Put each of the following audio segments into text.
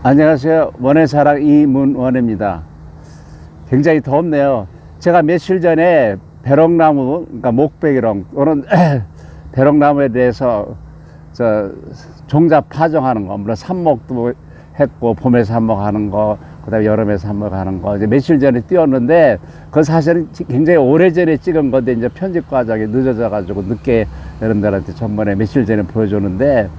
안녕하세요. 원해사랑 이문원입니다. 굉장히 덥네요. 제가 며칠 전에 배롱나무, 그러니까 목베기롱 또는 배롱나무에 대해서 종자 파종하는 거, 물론 삽목도 했고 봄에 삽목하는 거, 그다음에 여름에 삽목하는 거 이제 며칠 전에 띄웠는데 그건 사실은 굉장히 오래전에 찍은 건데 이제 편집 과정이 늦어져 가지고 늦게 여러분들한테 전번에 며칠 전에 보여줬는데,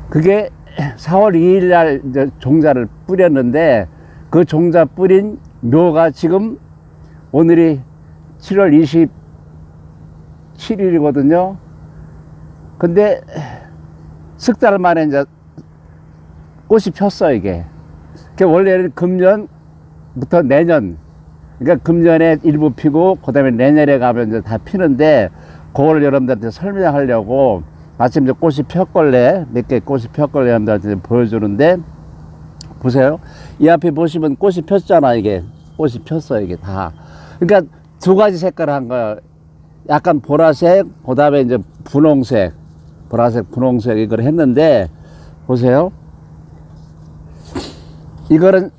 그게 4월 2일 날 이제 종자를 뿌렸는데 그 종자 뿌린 묘가 지금 오늘이 7월 27일이거든요. 근데 석 달 만에 이제 꽃이 폈어. 이게 원래는 금년부터 내년, 그러니까 금년에 일부 피고 그다음에 내년에 가면 이제 다 피는데, 그걸 여러분들한테 설명하려고 마침 이제 꽃이 폈걸래, 몇 개 꽃이 폈걸래 여러분들한테 보여주는데, 보세요. 이 앞에 보시면 꽃이 폈잖아. 이게 꽃이 폈어. 이게 다. 그러니까 두 가지 색깔을 한 거야. 약간 보라색, 그 다음에 이제 분홍색, 보라색, 분홍색 이걸 했는데, 보세요. 이거는,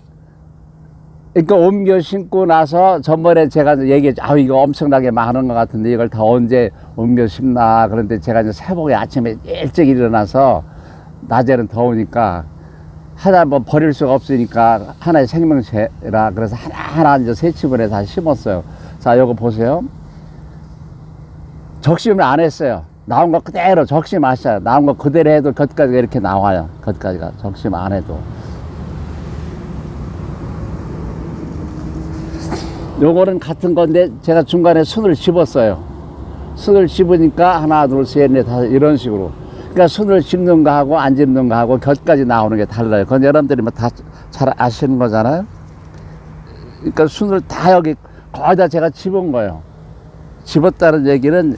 그러니까 옮겨 심고 나서 전번에 제가 얘기했죠. 이거 엄청나게 많은 것 같은데 이걸 다 언제 옮겨 심나. 그런데 제가 이제 새벽에 아침에 일찍 일어나서, 낮에는 더우니까 하나 뭐 버릴 수가 없으니까 하나의 생명체라 그래서 하나하나 이제 새치분에 다 심었어요. 자, 요거 보세요. 적심을 안 했어요. 나온 거 그대로 적심 하셔요. 나온 거 그대로 해도 겉가지가 이렇게 나와요. 겉가지가 적심 안 해도. 요거는 같은 건데 제가 중간에 순을 집었어요. 순을 집으니까 하나, 둘, 셋, 넷, 다섯 이런 식으로. 그러니까 순을 집는 거하고 안 집는 거하고 곁까지 나오는 게 달라요. 그건 여러분들이 뭐 다 잘 아시는 거잖아요. 그러니까 순을 다 여기 거의 다 제가 집은 거예요. 집었다는 얘기는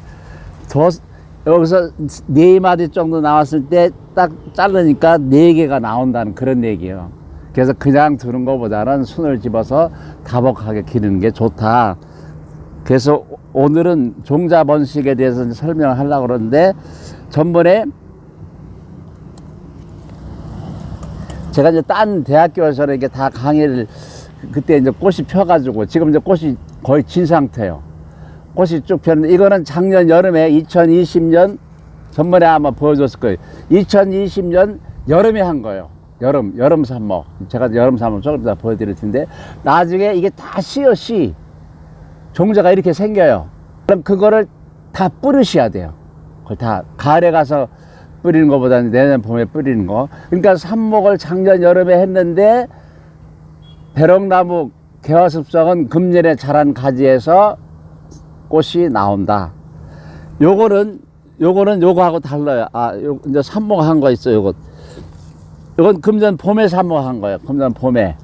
여기서 4마디 정도 나왔을 때 딱 자르니까 4개가 나온다는 그런 얘기예요. 그래서 그냥 두는 것보다는 순을 집어서 다복하게 기르는 게 좋다. 그래서 오늘은 종자 번식에 대해서 설명을 하려고 그러는데, 전번에 제가 이제 딴 대학교에서 이렇게 다 강의를, 그때 이제 꽃이 펴가지고 지금 이제 꽃이 거의 진 상태예요. 꽃이 쭉 폈는데, 이거는 작년 여름에 2020년 전번에 아마 보여줬을 거예요. 2020년 여름에 한 거예요. 여름 삽목. 제가 여름 삽목 조금 이따 보여드릴 텐데, 나중에 이게 다 씨 종자가 이렇게 생겨요. 그럼 그거를 다 뿌리셔야 돼요. 그걸 다 가을에 가서 뿌리는 것보다는 내년 봄에 뿌리는 거. 그러니까 삽목을 작년 여름에 했는데, 배롱나무 개화습성은 금년에 자란 가지에서 꽃이 나온다. 요거는 요거하고 달라요. 이제 삽목한 거 있어요. 이건 금년 봄에 삽목한 거예요. 금년 봄에.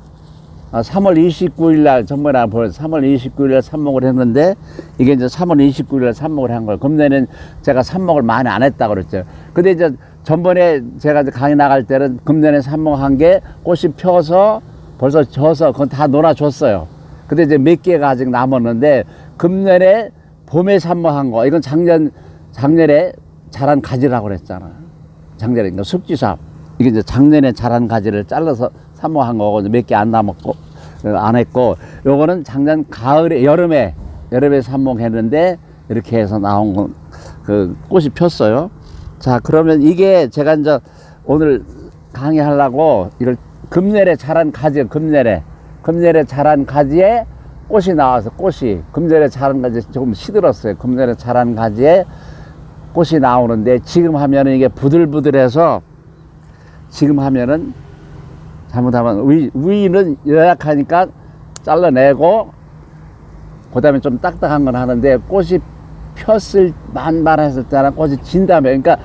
3월 29일 날, 전번에 보여서 3월 29일 날 삽목을 했는데, 이게 이제 3월 29일 날 삽목을 한 거예요. 금년에는 제가 삽목을 많이 안 했다고 그랬죠. 근데 이제 전번에 제가 강의 나갈 때는 금년에 삽목한 게 꽃이 펴서 벌써 져서 그건 다 놀아줬어요. 근데 이제 몇 개가 아직 남았는데, 금년에 봄에 삽목한 거, 이건 작년에 자란 가지라고 그랬잖아. 작년에, 그러니까 숙지삽. 이게 이제 작년에 자란 가지를 잘라서 삽목한 거고, 몇 개 안 남았고, 안 했고, 요거는 작년 가을에, 여름에 삽목했는데, 이렇게 해서 나온 거, 꽃이 폈어요. 자, 그러면 이게 제가 이제 오늘 강의하려고, 이걸 금년에 자란 가지, 금년에 자란 가지에 꽃이 나와서, 금년에 자란 가지 조금 시들었어요. 금년에 자란 가지에 꽃이 나오는데, 지금 하면은 이게 부들부들해서, 지금 하면은 잘못하면 위는 연약하니까 잘라내고, 그 다음에 좀 딱딱한 건 하는데, 꽃이 폈을 만발했을 때는 꽃이 진 다음에, 그러니까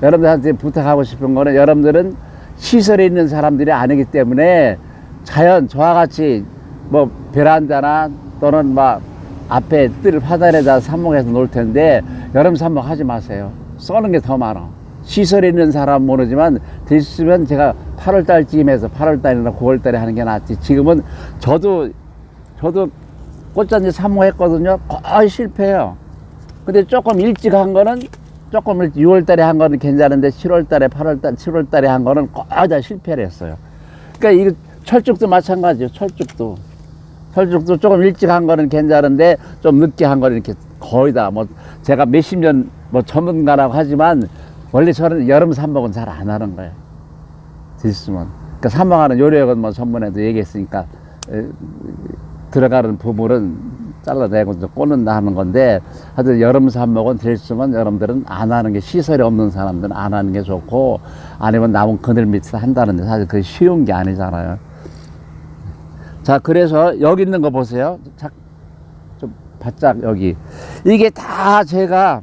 여러분들한테 부탁하고 싶은 거는, 여러분들은 시설에 있는 사람들이 아니기 때문에 자연, 저와 같이 뭐 베란다나 또는 막 앞에 뜰 화단에다 삽목해서 놓을 텐데, 여름 삽목 하지 마세요. 쏘는 게 더 많아. 시설에 있는 사람은 모르지만, 됐으면 제가 8월달쯤에서 8월달이나 9월달에 하는 게 낫지. 지금은 저도 꽃잔디 삽목했거든요. 거의 실패해요. 근데 조금 일찍 한 거는, 조금 일찍 6월달에 한 거는 괜찮은데, 7월달에 8월달 7월달에 한 거는 거의 다 실패를 했어요. 그러니까 이거 철쭉도 마찬가지예요. 철쭉도 조금 일찍 한 거는 괜찮은데 좀 늦게 한 거는 이렇게 거의 다 뭐 제가 몇십 년 뭐 전문가라고 하지만 원래 저는 여름 삽목은 잘 안 하는 거예요. 있으면. 그러니까 삽목하는 요령은 뭐 전번에도 얘기했으니까 들어가는 부분은 잘라내고 이제 꽂는다 하는 건데 하여튼 여름 삽목은 될 수 있으면 여러분들은 안 하는 게 시설이 없는 사람들은 안 하는 게 좋고 아니면 나무 그늘 밑에서 한다는데 사실 그게 쉬운 게 아니잖아요. 자 그래서 여기 있는 거 보세요. 좀 바짝 여기 이게 다 제가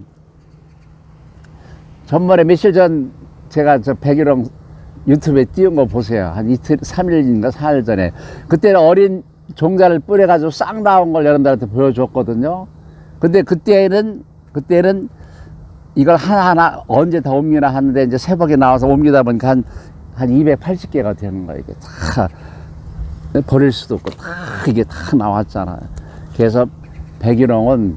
전번에 며칠 전 제가 저 백일홍 유튜브에 띄운 거 보세요. 한 이틀, 3일인가 4일 전에. 그때는 어린 종자를 뿌려가지고 싹 나온 걸 여러분들한테 보여줬거든요. 근데 그때는 이걸 하나하나 언제 다 옮기나 하는데 이제 새벽에 나와서 옮기다 보니까 한 280개가 되는 거예요. 이게 다 버릴 수도 없고 다 이게 다 나왔잖아요. 그래서 백일홍은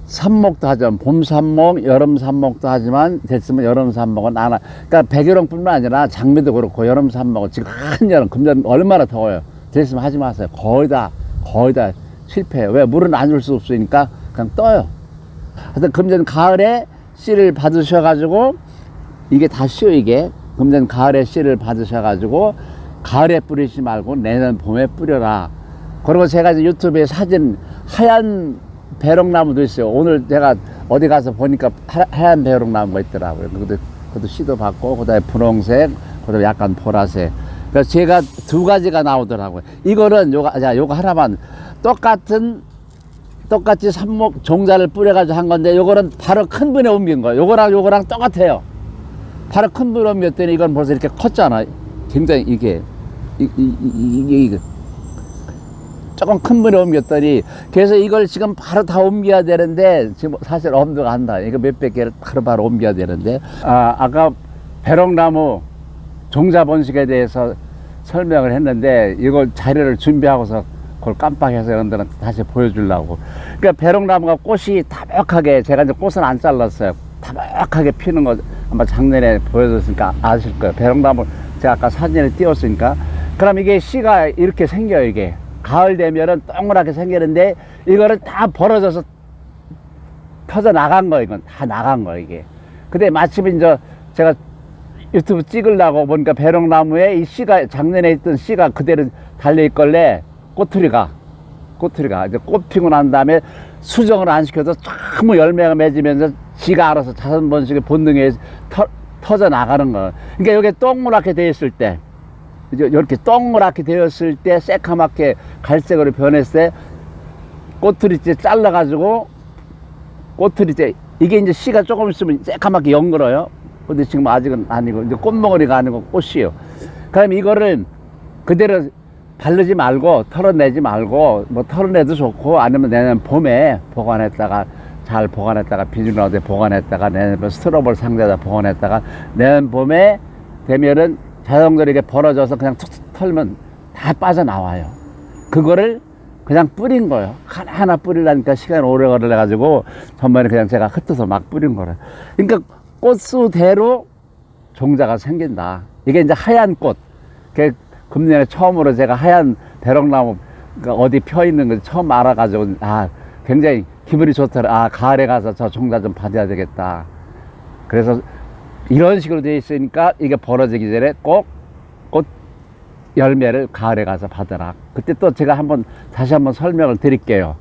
삽목도 하지만 봄 삽목, 여름 삽목도 하지만 됐으면 여름 삽목은 안 하. 그러니까 백일홍뿐만 아니라 장미도 그렇고 여름 삽목은 지금 한여름 금년 얼마나 더워요. 됐으면 하지 마세요. 거의 다 실패해요. 왜? 물은 안 줄 수 없으니까 그냥 떠요. 하여튼 금년 가을에 씨를 받으셔가지고 이게 다 쉬워 이게. 금년 가을에 씨를 받으셔가지고 가을에 뿌리지 말고 내년 봄에 뿌려라. 그리고 제가 이제 유튜브에 사진 하얀 배롱나무도 있어요. 오늘 제가 어디 가서 보니까 하얀 배롱나무가 있더라고요. 그것도 씨도 받고, 그 다음에 분홍색, 그 다음에 약간 보라색. 그래서 제가 두 가지가 나오더라고요. 이거는 요거 하나만 똑같이 삽목 종자를 뿌려가지고 한 건데, 요거는 바로 큰 분에 옮긴 거예요. 요거랑 똑같아요. 바로 큰 분에 옮겼더니 이건 벌써 이렇게 컸잖아. 굉장히 이게 조금 큰 분에 옮겼더니, 그래서 이걸 지금 바로 다 옮겨야 되는데 지금 사실 엄두가 안 나. 이거 몇백 개를 바로 옮겨야 되는데, 아까 배롱나무 종자 번식에 대해서 설명을 했는데 이걸 자료를 준비하고서 그걸 깜빡해서 여러분들한테 다시 보여주려고. 그러니까 배롱나무가 꽃이 다목하게, 제가 이제 꽃은 안 잘랐어요. 다목하게 피는 거 아마 작년에 보여줬으니까 아실 거예요. 배롱나무 제가 아까 사진에 띄웠으니까. 그럼 이게 씨가 이렇게 생겨요. 이게 가을 되면은 동그랗게 생기는데 이거는 다 벌어져서 터져 나간 거예요. 이건 다 나간 거예요. 이게. 근데 마침 이제 제가 유튜브 찍으려고 보니까 배롱나무에 이 씨가, 작년에 있던 씨가 그대로 달려있걸래. 꼬투리가 이제 꽃 피고 난 다음에 수정을 안 시켜서 전부 열매가 맺으면서 지가 알아서 자선 번식의 본능에 의해서 터져 나가는 거예요. 그러니까 여기 동그랗게 되어 있을 때, 이렇게 동그랗게 되었을 때, 새카맣게 갈색으로 변했을 때, 꼬투리째 잘라가지고, 꼬투리째, 이게 이제 씨가 조금 있으면 새카맣게 연글어요. 근데 지금 아직은 아니고, 이제 꽃몽어리가 아니고 꽃이에요. 그럼 이거를 그대로 바르지 말고, 털어내지 말고, 뭐 털어내도 좋고, 아니면 내년 봄에 보관했다가, 잘 보관했다가, 비닐 어디에 보관했다가, 내년 스티로볼 상자에다 보관했다가, 내년 봄에 되면은 자동적으로 이렇게 벌어져서 그냥 툭툭 털면 다 빠져나와요. 그거를 그냥 뿌린 거예요. 하나하나 뿌리려니까 시간이 오래 걸려가지고 전번에 그냥 제가 흩어서 막 뿌린 거예요. 그러니까 꽃수대로 종자가 생긴다. 이게 이제 하얀 꽃. 금년에 처음으로 제가 하얀 배롱나무 어디 펴 있는 걸 처음 알아가지고, 굉장히 기분이 좋더라. 가을에 가서 저 종자 좀 받아야 되겠다. 그래서 이런 식으로 되어 있으니까 이게 벌어지기 전에 꼭 꽃 열매를 가을에 가서 받아라. 그때 또 제가 다시 한번 설명을 드릴게요.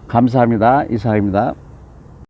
감사합니다. 이상입니다.